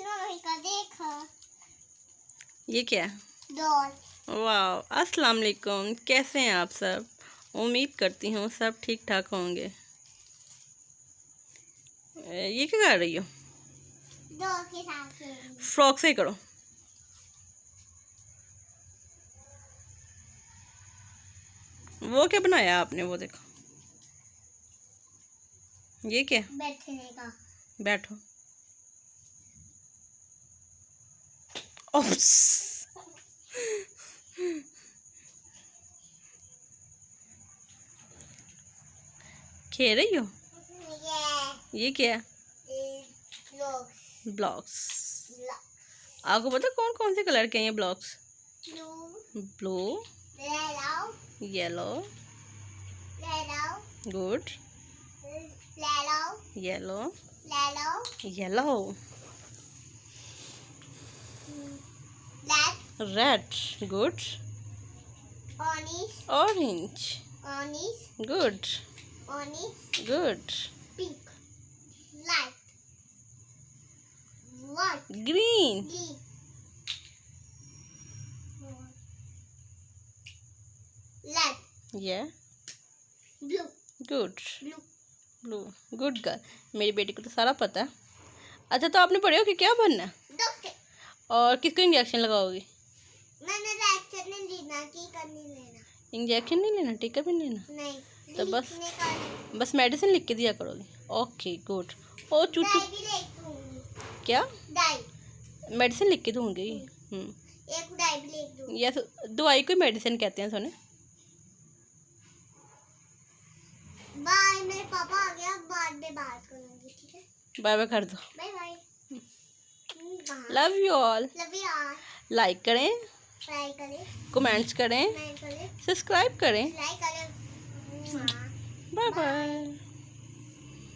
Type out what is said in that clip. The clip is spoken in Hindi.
मम्मी का देखो। ये क्या? डॉल। वाह, अस्सलाम वालेकुम। कैसे हैं आप सब? उम्मीद करती हूँ सब ठीक ठाक होंगे। ये क्या कर रही हो? डॉल के साथ खेलूंगी। फ्रॉक से ही करो। वो क्या बनाया आपने? वो देखो। ये क्या? बैठने का। बैठो। ओप्स। खेल रही हो? ये क्या? ब्लॉक्स। आपको पता कौन कौन से कलर के हैं ये blocks? Blue, yellow, good, yellow, yellow, red, good, orange, good, good, pink, light, white, green, red, yeah, blue, good, blue, blue, good girl. मेरी बेटी को तो सारा पता है। अच्छा, तो आपने पढ़े हो कि क्या बनना है? डॉक्टर। और किसको इंजेक्शन लगाओगी? मैंने लेक्चर नहीं लेना, टीका नहीं लेना। इंजेक्शन नहीं लेना, टीका भी नहीं लेना? नहीं। तो बस मेडिसिन लिख के दिया करोगी। Okay, good. ओ चूचू। डाई भी लिख दूंगी। क्या? डाई। मेडिसिन लिख के दूंगी। एक डाई भी लिख दूंगी। यस, दवाई को मेडिसिन कहते हैं सोने। बाय, मेरे पापा आ गया, बाद में बात करूंगी, ठीक है? बाय बाय कर दो। Bye bye. Love you all. Love you all. Like करें, लाइक करें, कमेंट्स करें, कमेंट करें, सब्सक्राइब करें। लाइक करें। Bye bye.